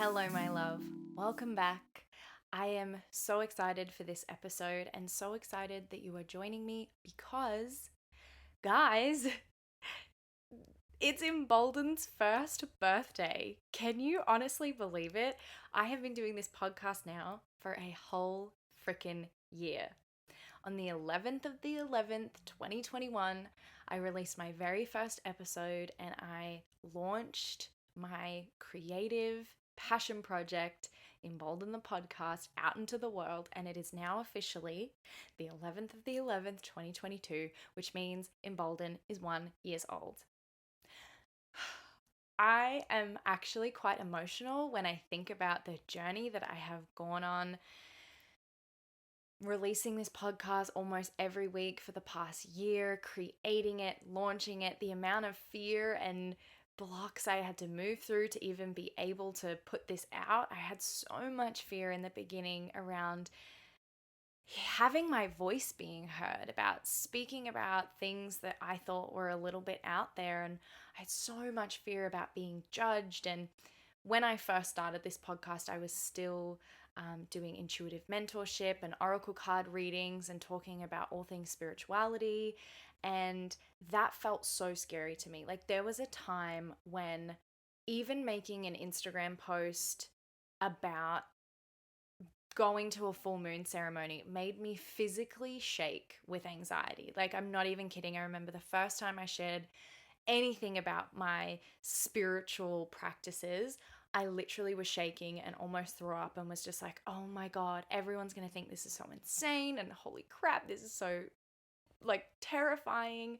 Hello, my love. Welcome back. I am so excited for this episode and so excited that you are joining me because, guys, it's Embolden's first birthday. Can you honestly believe it? I have been doing this podcast now for a whole freaking year. On the 11th of the 11th, 2021, I released my very first episode and I launched my creative passion project, Embolden the podcast, out into the world. And it is now officially the 11th of the 11th, 2022, which means Embolden is 1 year old. I am actually quite emotional when I think about the journey that I have gone on releasing this podcast almost every week for the past year, creating it, launching it, the amount of fear and blocks I had to move through to even be able to put this out. I had so much fear in the beginning around having my voice being heard, about speaking about things that I thought were a little bit out there. And I had so much fear about being judged. And when I first started this podcast, I was still doing intuitive mentorship and oracle card readings and talking about all things spirituality. And that felt so scary to me. Like, there was a time when even making an Instagram post about going to a full moon ceremony made me physically shake with anxiety. Like, I'm not even kidding. I remember the first time I shared anything about my spiritual practices, I literally was shaking and almost threw up and was just like, oh my God, everyone's going to think this is so insane. And holy crap, this is so like terrifying.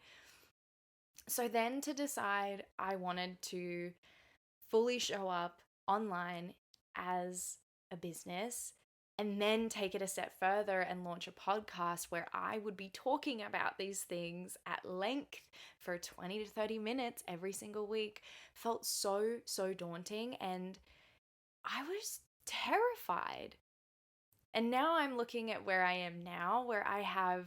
So then to decide I wanted to fully show up online as a business and then take it a step further and launch a podcast where I would be talking about these things at length for 20 to 30 minutes every single week felt so daunting, and I was terrified. And now I'm looking at where I am now, where I have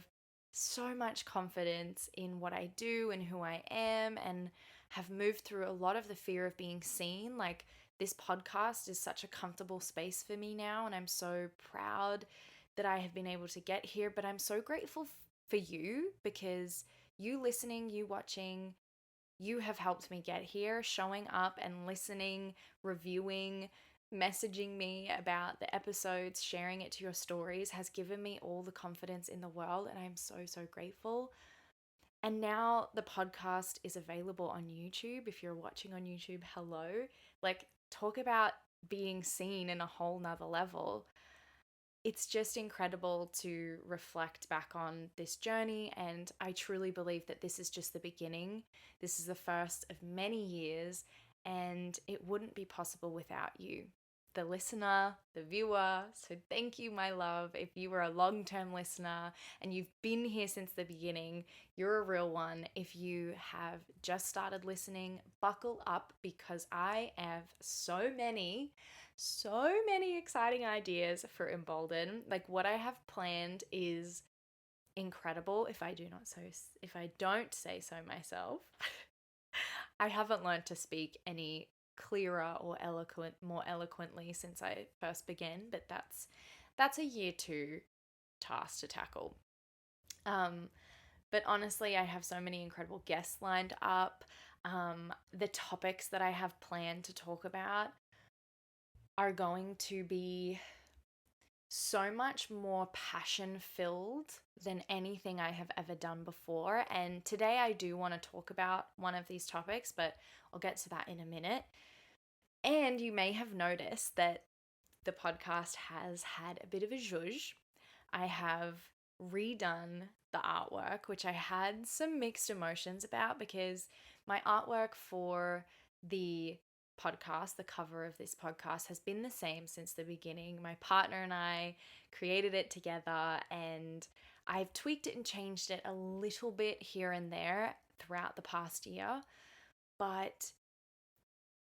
so much confidence in what I do and who I am, and have moved through a lot of the fear of being seen. Like, this podcast is such a comfortable space for me now, and I'm so proud that I have been able to get here. But I'm so grateful for you, because you listening, you watching, you have helped me get here. Showing up and listening, reviewing, messaging me about the episodes, sharing it to your stories has given me all the confidence in the world, and I'm so grateful. And now the podcast is available on YouTube. If you're watching on YouTube, hello. Like, talk about being seen in a whole nother level. It's just incredible to reflect back on this journey, and I truly believe that this is just the beginning. This is the first of many years, and it wouldn't be possible without you, the listener, the viewer. So thank you, my love. If you were a long-term listener and you've been here since the beginning, you're a real one. If you have just started listening, buckle up, because I have so many exciting ideas for Embolden. Like, what I have planned is incredible, if I don't say so myself. I haven't learned to speak any clearer or more eloquently since I first began, but that's a year 2 task to tackle. But honestly, I have so many incredible guests lined up. The topics that I have planned to talk about are going to be so much more passion filled than anything I have ever done before. And today I do want to talk about one of these topics, but I'll get to that in a minute. And you may have noticed that the podcast has had a bit of a zhuzh. I have redone the artwork, which I had some mixed emotions about, because my artwork for the podcast, the cover of this podcast, has been the same since the beginning. My partner and I created it together, and I've tweaked it and changed it a little bit here and there throughout the past year. But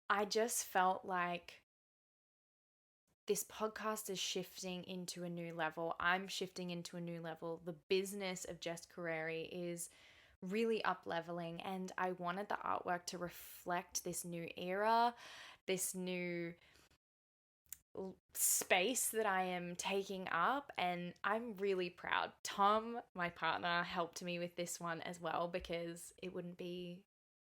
I just felt like this podcast is shifting into a new level. I'm shifting into a new level. The business of Jess Carreri is really up leveling, and I wanted the artwork to reflect this new era, this new space that I am taking up, and I'm really proud. Tom, my partner, helped me with this one as well, because it wouldn't be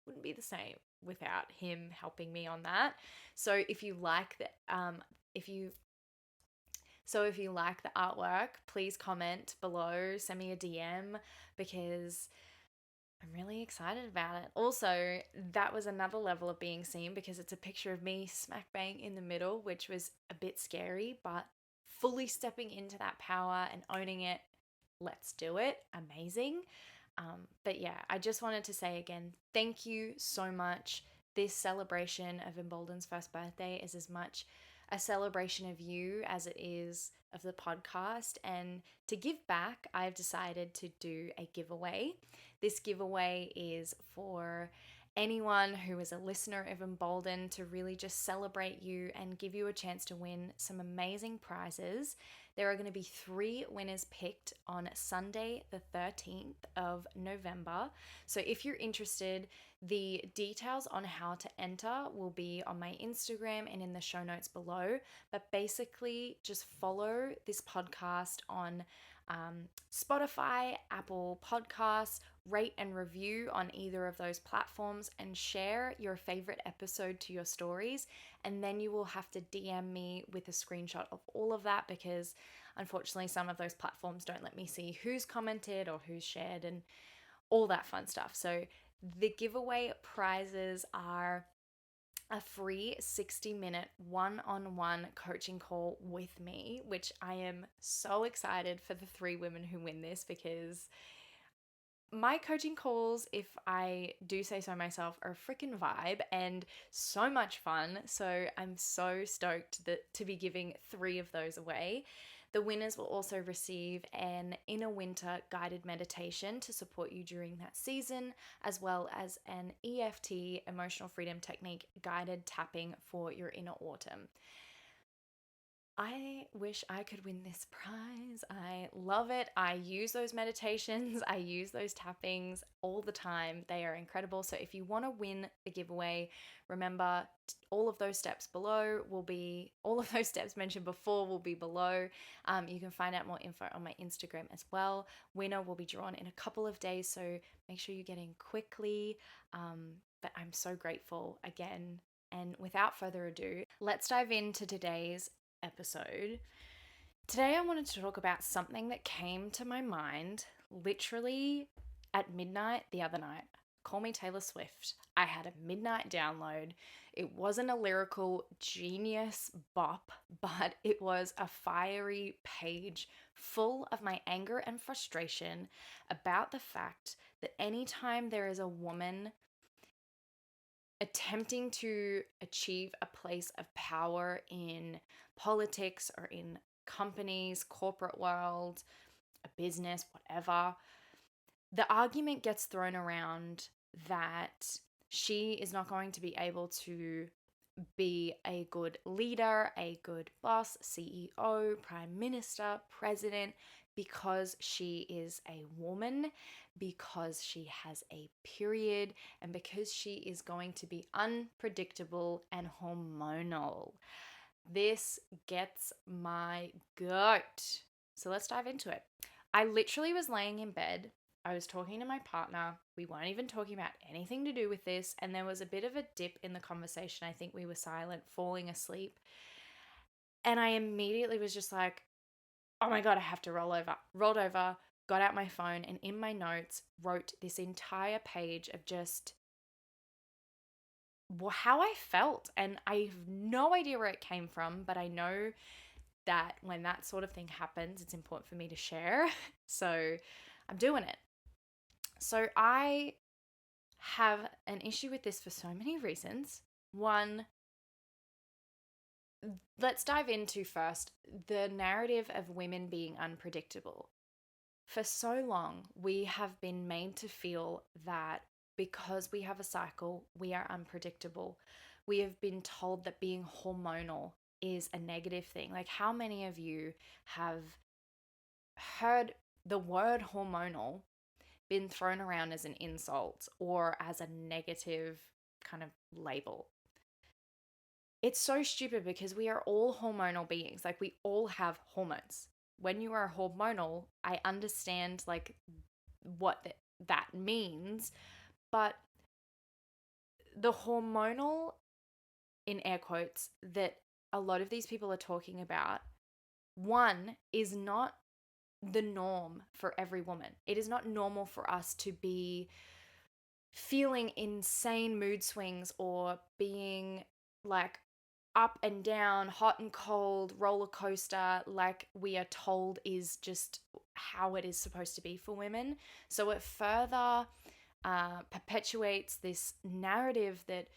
the same without him helping me on that. So if you like the if you so if you like the artwork, please comment below, send me a DM, because I'm really excited about it. Also, that was another level of being seen, because it's a picture of me smack bang in the middle, which was a bit scary, but fully stepping into that power and owning it. Let's do it. Amazing. But yeah, I just wanted to say again, thank you so much. This celebration of Embolden's first birthday is as much a celebration of you as it is of the podcast. And to give back, I've decided to do a giveaway. This giveaway is for anyone who is a listener of Embolden, to really just celebrate you and give you a chance to win some amazing prizes. There are going to be 3 winners picked on Sunday, the 13th of November. So if you're interested, the details on how to enter will be on my Instagram and in the show notes below. But basically, just follow this podcast on Spotify, Apple Podcasts, rate and review on either of those platforms, and share your favorite episode to your stories. And then you will have to DM me with a screenshot of all of that, because unfortunately some of those platforms don't let me see who's commented or who's shared and all that fun stuff. So the giveaway prizes are a free 60-minute one-on-one coaching call with me, which I am so excited for the 3 women who win this, because my coaching calls, if I do say so myself, are a freaking vibe and so much fun. So I'm so stoked to be giving 3 of those away. The winners will also receive an inner winter guided meditation to support you during that season, as well as an EFT, emotional freedom technique, guided tapping for your inner autumn. I wish I could win this prize. I love it. I use those meditations, I use those tappings all the time. They are incredible. So if you want to win the giveaway, remember all of those steps mentioned before will be below. You can find out more info on my Instagram as well. Winner will be drawn in a couple of days, so make sure you get in quickly. But I'm so grateful again. And without further ado, let's dive into today's episode. Today, I wanted to talk about something that came to my mind literally at midnight the other night. Call me Taylor Swift. I had a midnight download. It wasn't a lyrical genius bop, but it was a fiery page full of my anger and frustration about the fact that anytime there is a woman attempting to achieve a place of power in politics or in companies, corporate world, a business, whatever, the argument gets thrown around that she is not going to be able to be a good leader, a good boss, CEO, prime minister, president, because she is a woman, because she has a period, and because she is going to be unpredictable and hormonal. This gets my goat. So let's dive into it. I literally was laying in bed. I was talking to my partner. We weren't even talking about anything to do with this. And there was a bit of a dip in the conversation. I think we were silent, falling asleep. And I immediately was just like, oh my God, I have to roll over. Rolled over, got out my phone, and in my notes wrote this entire page of just how I felt. And I have no idea where it came from, but I know that when that sort of thing happens, it's important for me to share. So I'm doing it. So I have an issue with this for so many reasons. One, let's dive into first the narrative of women being unpredictable. For so long, we have been made to feel that because we have a cycle, we are unpredictable. We have been told that being hormonal is a negative thing. Like, how many of you have heard the word hormonal been thrown around as an insult or as a negative kind of label? it's so stupid because we are all hormonal beings. Like, we all have hormones. When you are hormonal, I understand like what that means, but the hormonal, in air quotes, that a lot of these people are talking about, one, is not the norm for every woman. It is not normal for us to be feeling insane mood swings or being like up and down, hot and cold, roller coaster, like we are told is just how it is supposed to be for women. So it further perpetuates this narrative that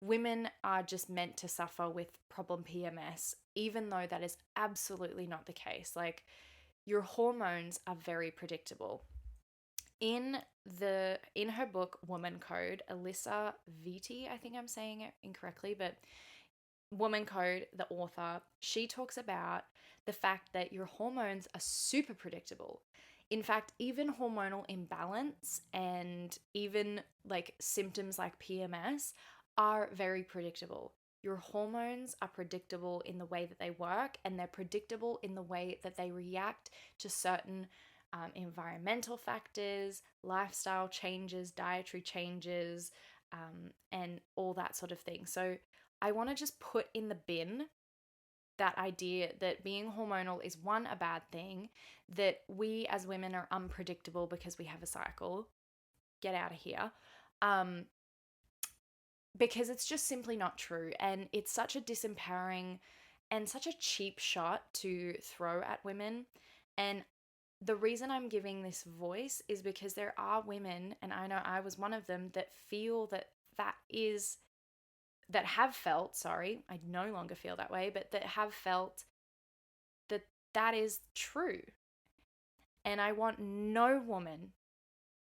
women are just meant to suffer with problem PMS, even though that is absolutely not the case. Like, your hormones are very predictable. In her book Woman Code, Alyssa Vitti, I think I'm saying it incorrectly, but Woman Code, the author, she talks about the fact that your hormones are super predictable. In fact, even hormonal imbalance and even like symptoms like PMS are very predictable. Your hormones are predictable in the way that they work, and they're predictable in the way that they react to certain environmental factors, lifestyle changes, dietary changes, and all that sort of thing. So I want to just put in the bin that idea that being hormonal is, one, a bad thing, that we as women are unpredictable because we have a cycle. Get out of here. Because it's just simply not true. And it's such a disempowering and such a cheap shot to throw at women. And the reason I'm giving this voice is because there are women, and I know I was one of them, that feel that have felt, sorry, I no longer feel that way, but that have felt that that is true. And I want no woman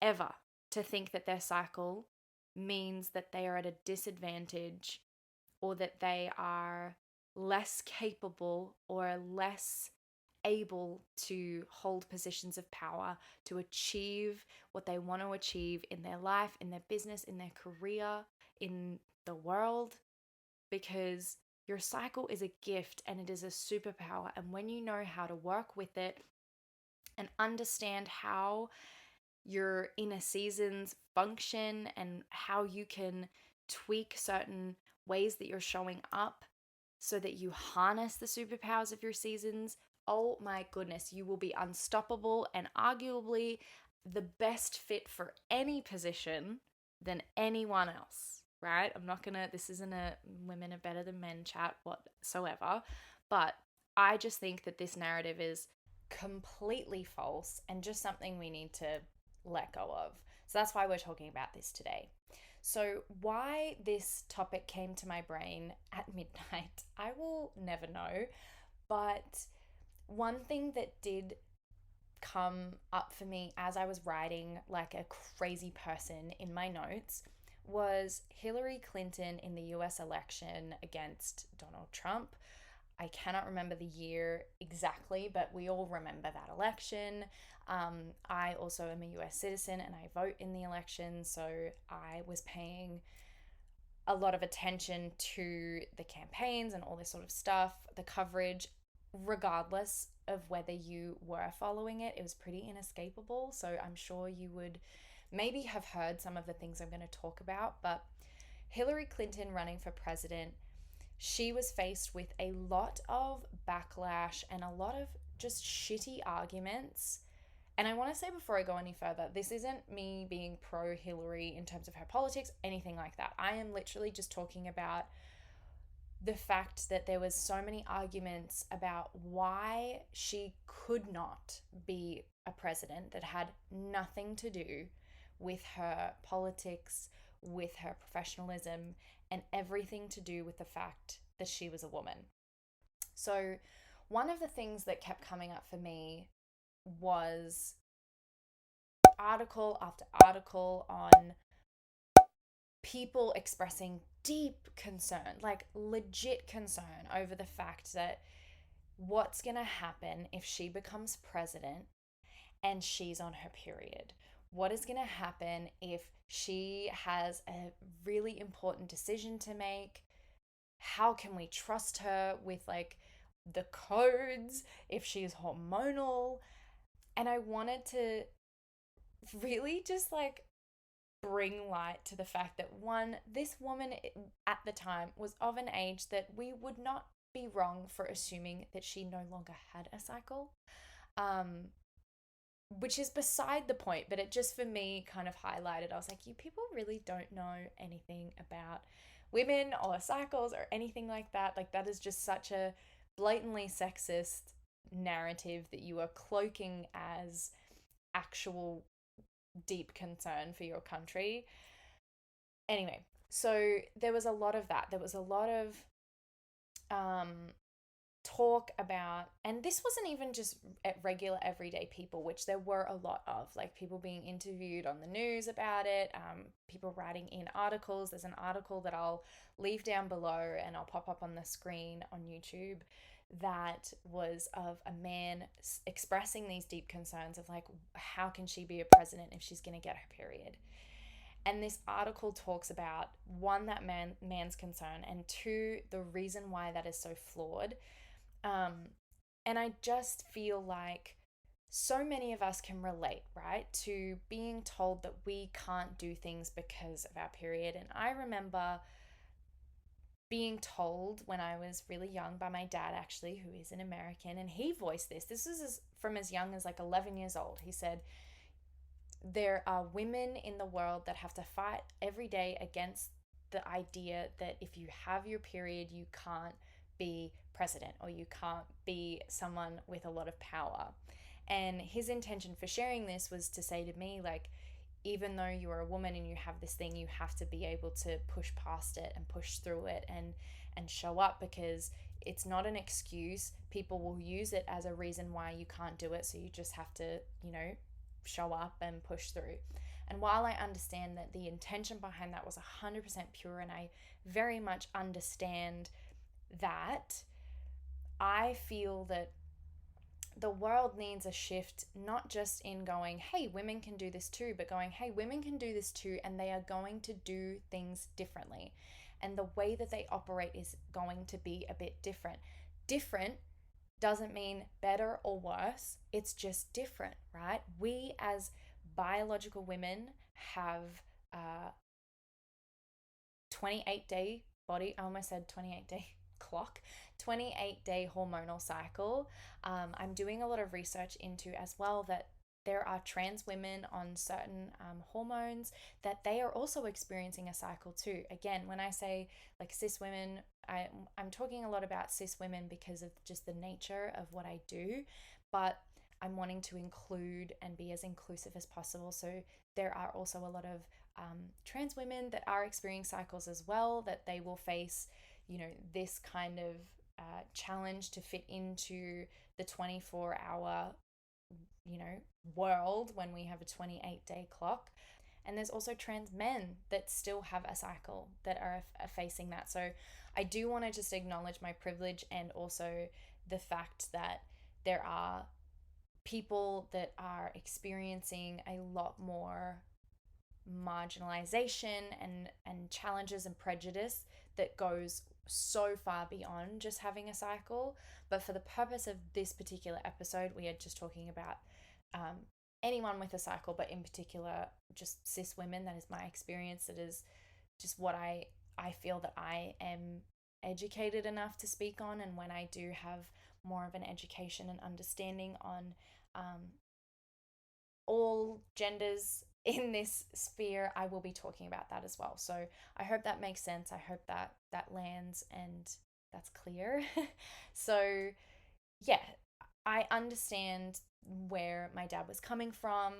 ever to think that their cycle means that they are at a disadvantage, or that they are less capable or less able to hold positions of power to achieve what they want to achieve in their life, in their business, in their career, in the world, because your cycle is a gift and it is a superpower. And when you know how to work with it and understand how your inner seasons function and how you can tweak certain ways that you're showing up so that you harness the superpowers of your seasons, oh my goodness, you will be unstoppable and arguably the best fit for any position than anyone else, right? This isn't a women are better than men chat whatsoever, but I just think that this narrative is completely false and just something we need to let go of. So that's why we're talking about this today. So, why this topic came to my brain at midnight, I will never know. But one thing that did come up for me as I was writing like a crazy person in my notes was Hillary Clinton in the US election against Donald Trump. I cannot remember the year exactly, but we all remember that election. I also am a US citizen and I vote in the election, so I was paying a lot of attention to the campaigns and all this sort of stuff, the coverage, regardless of whether you were following it. It was pretty inescapable. So I'm sure you would maybe have heard some of the things I'm going to talk about. But Hillary Clinton running for president, she was faced with a lot of backlash and a lot of just shitty arguments. And I want to say before I go any further, this isn't me being pro Hillary in terms of her politics, anything like that. I am literally just talking about the fact that there was so many arguments about why she could not be a president that had nothing to do with her politics, with her professionalism, and everything to do with the fact that she was a woman. So one of the things that kept coming up for me was article after article on people expressing deep concern, like legit concern, over the fact that what's going to happen if she becomes president and she's on her period? What is going to happen if she has a really important decision to make how can we trust her with like the codes if she's hormonal? And I wanted to really just like bring light to the fact that one, this woman at the time was of an age that we would not be wrong for assuming that she no longer had a cycle. Um, which is beside the point, but it just for me kind of highlighted. I was like, you people really don't know anything about women or cycles or anything like that. Like, that is just such a blatantly sexist narrative that you are cloaking as actual deep concern for your country. Anyway, so there was a lot of that. There was a lot of um, talk about, and this wasn't even just at regular everyday people, which there were a lot of, like people being interviewed on the news about it, people writing in articles. There's an article that I'll leave down below and I'll pop up on the screen on YouTube that was of a man expressing these deep concerns of like, how can she be a president if she's going to get her period? And this article talks about one, that man's concern, and two, the reason why that is so flawed. um, and I just feel like so many of us can relate, right, to being told that we can't do things because of our period. And I remember being told when I was really young by my dad, actually, who is an American, and he voiced this. This is from as young as like 11 years old. He said, there are women in the world that have to fight every day against the idea that if you have your period, you can't be president or you can't be someone with a lot of power. And his intention for sharing this was to say to me, like, even though you are a woman and you have this thing, you have to be able to push past it and push through it and show up, because it's not an excuse. People will use it as a reason why you can't do it. So you just have to, show up and push through. And while I understand that the intention behind that was 100% pure, and I very much understand that, I feel that the world needs a shift, not just in going, hey, women can do this too, but going, hey, women can do this too, and they are going to do things differently. And the way that they operate is going to be a bit different. Different doesn't mean better or worse, it's just different, right? We as biological women have a 28-day body, I almost said 28-day clock, 28-day hormonal cycle. I'm doing a lot of research into as well that there are trans women on certain hormones that they are also experiencing a cycle too. Again, when I say like cis women, I'm talking a lot about cis women because of just the nature of what I do, but I'm wanting to include and be as inclusive as possible. So there are also a lot of trans women that are experiencing cycles as well, that they will face, this kind of challenge to fit into the 24-hour, world when we have a 28-day clock. And there's also trans men that still have a cycle that are facing that. So I do want to just acknowledge my privilege and also the fact that there are people that are experiencing a lot more marginalization and challenges and prejudice that goes so far beyond just having a cycle. But for the purpose of this particular episode, we are just talking about anyone with a cycle, but in particular just cis women. That is my experience. That is just what I feel that I am educated enough to speak on. And when I do have more of an education and understanding on all genders in this sphere, I will be talking about that as well. So I hope that makes sense. I hope that that lands and that's clear. So yeah, I understand where my dad was coming from,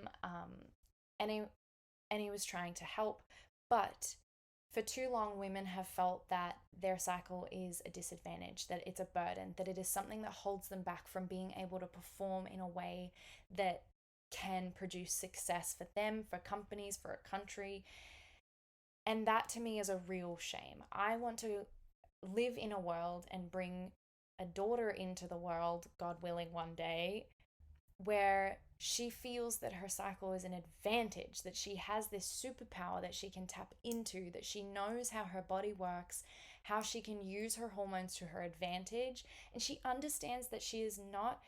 and he was trying to help, but for too long, women have felt that their cycle is a disadvantage, that it's a burden, that it is something that holds them back from being able to perform in a way that can produce success for them, for companies, for a country. And that to me is a real shame. I want to live in a world and bring a daughter into the world, God willing, one day, where she feels that her cycle is an advantage, that she has this superpower that she can tap into, that she knows how her body works, how she can use her hormones to her advantage, and she understands that she is not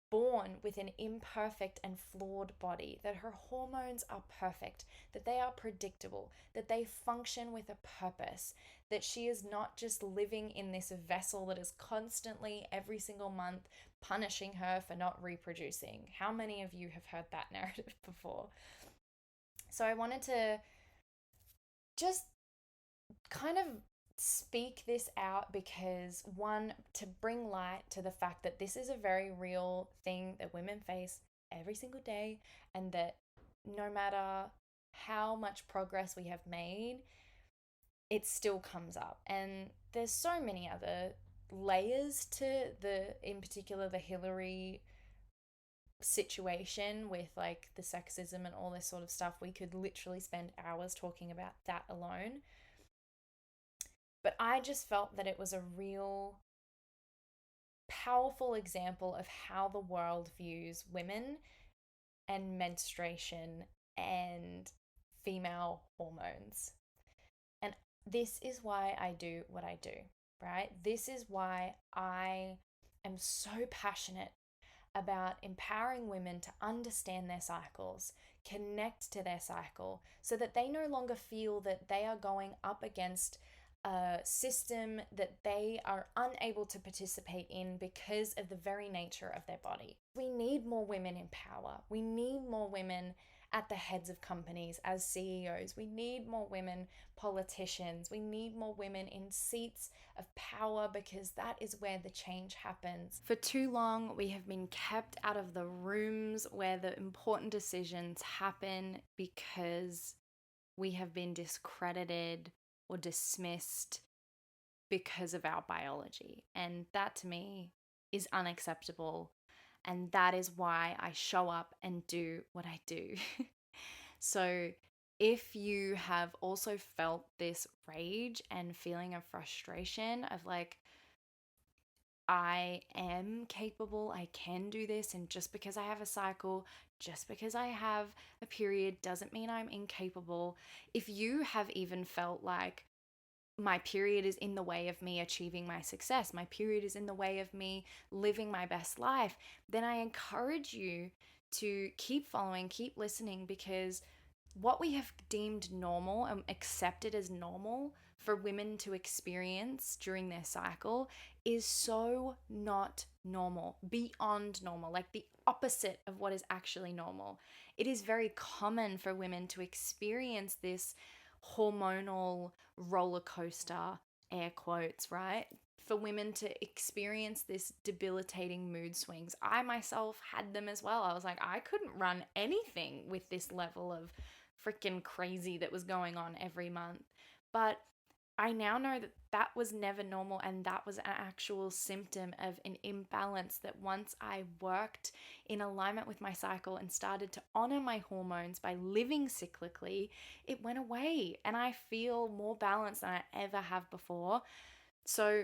born with an imperfect and flawed body, that her hormones are perfect, that they are predictable, that they function with a purpose, that she is not just living in this vessel that is constantly, every single month, punishing her for not reproducing. How many of you have heard that narrative before? So I wanted to just kind of speak this out because, one, to bring light to the fact that this is a very real thing that women face every single day, and that no matter how much progress we have made, it still comes up. And there's so many other layers to in particular, the Hillary situation with like the sexism and all this sort of stuff. We could literally spend hours talking about that alone. But I just felt that it was a real powerful example of how the world views women and menstruation and female hormones. And this is why I do what I do, right? This is why I am so passionate about empowering women to understand their cycles, connect to their cycle, so that they no longer feel that they are going up against a system that they are unable to participate in because of the very nature of their body. We need more women in power. We need more women at the heads of companies as CEOs. We need more women politicians. We need more women in seats of power, because that is where the change happens. For too long, we have been kept out of the rooms where the important decisions happen because we have been discredited or dismissed because of our biology. And that to me is unacceptable. And that is why I show up and do what I do. So if you have also felt this rage and feeling of frustration of like, I am capable, I can do this, and just because I have a cycle, just because I have a period doesn't mean I'm incapable. If you have even felt like, my period is in the way of me achieving my success, my period is in the way of me living my best life, then I encourage you to keep following, keep listening, because what we have deemed normal and accepted as normal for women to experience during their cycle is so not normal, beyond normal, like the opposite of what is actually normal. It is very common for women to experience this hormonal roller coaster, air quotes, right? For women to experience this debilitating mood swings. I myself had them as well. I was like, I couldn't run anything with this level of freaking crazy that was going on every month. But I now know that that was never normal, and that was an actual symptom of an imbalance that once I worked in alignment with my cycle and started to honor my hormones by living cyclically, it went away and I feel more balanced than I ever have before. So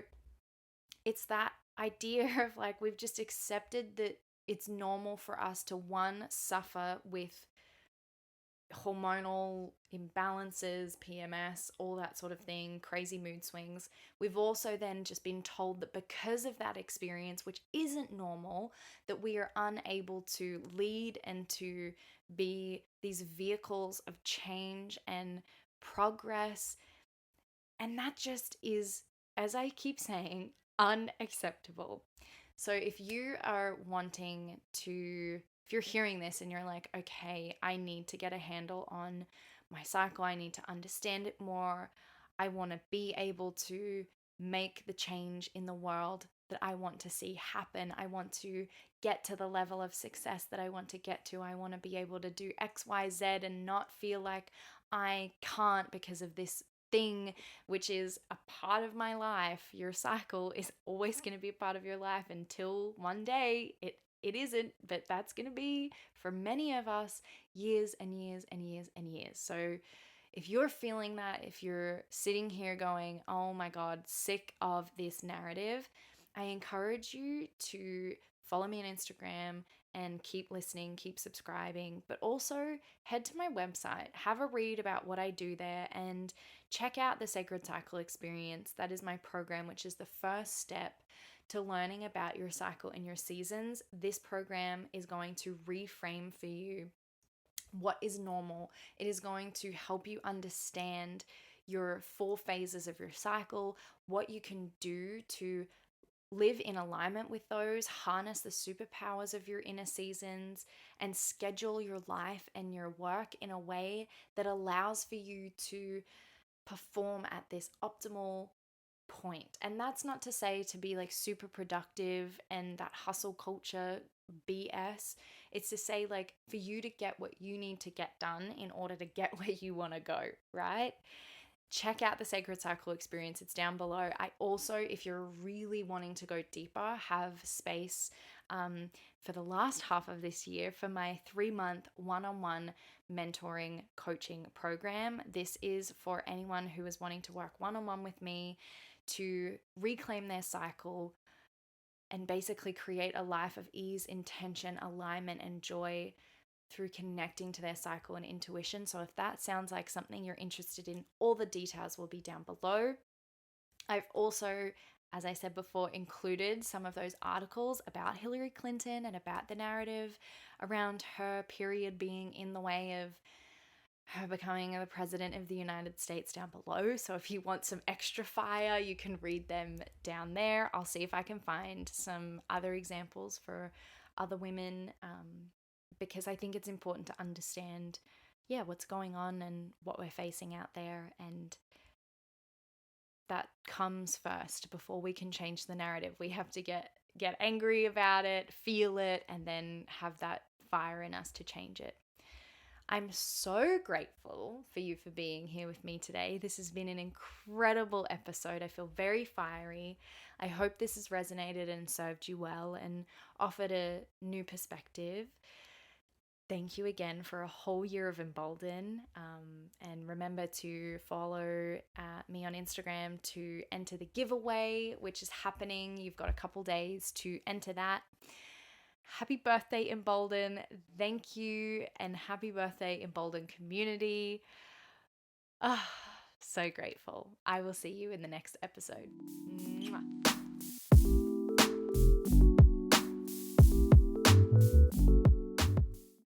it's that idea of like, we've just accepted that it's normal for us to, one, suffer with hormonal imbalances, PMS, all that sort of thing, crazy mood swings. We've also then just been told that because of that experience, which isn't normal, that we are unable to lead and to be these vehicles of change and progress. And that just is, as I keep saying, unacceptable. So if you are wanting to, if you're hearing this and you're like, okay, I need to get a handle on my cycle, I need to understand it more, I want to be able to make the change in the world that I want to see happen, I want to get to the level of success that I want to get to, I want to be able to do X, Y, Z and not feel like I can't because of this thing, which is a part of my life. Your cycle is always going to be a part of your life until one day it isn't, but that's going to be, for many of us, years and years and years and years. So if you're feeling that, if you're sitting here going, oh my God, sick of this narrative, I encourage you to follow me on Instagram and keep listening, keep subscribing, but also head to my website, have a read about what I do there, and check out the Sacred Cycle Experience. That is my program, which is the first step to learning about your cycle and your seasons. This program is going to reframe for you what is normal. It is going to help you understand your 4 phases of your cycle, what you can do to live in alignment with those, harness the superpowers of your inner seasons, and schedule your life and your work in a way that allows for you to perform at this optimal point. And that's not to say to be like super productive and that hustle culture BS. It's to say, like, for you to get what you need to get done in order to get where you want to go, right? Check out the Sacred Cycle Experience. It's down below. I also, if you're really wanting to go deeper, have space for the last half of this year for my 3-month one-on-one mentoring coaching program. This is for anyone who is wanting to work one-on-one with me to reclaim their cycle and basically create a life of ease, intention, alignment, and joy through connecting to their cycle and intuition. So if that sounds like something you're interested in, all the details will be down below. I've also, as I said before, included some of those articles about Hillary Clinton and about the narrative around her period being in the way of her becoming the president of the United States down below. So if you want some extra fire, you can read them down there. I'll see if I can find some other examples for other women, because I think it's important to understand, what's going on and what we're facing out there. And that comes first before we can change the narrative. We have to get angry about it, feel it, and then have that fire in us to change it. I'm so grateful for you for being here with me today. This has been an incredible episode. I feel very fiery. I hope this has resonated and served you well and offered a new perspective. Thank you again for a whole year of Embolden. And remember to follow me on Instagram to enter the giveaway, which is happening. You've got a couple days to enter that. Happy birthday, Embolden. Thank you. And happy birthday, Embolden community. So grateful. I will see you in the next episode. Mwah.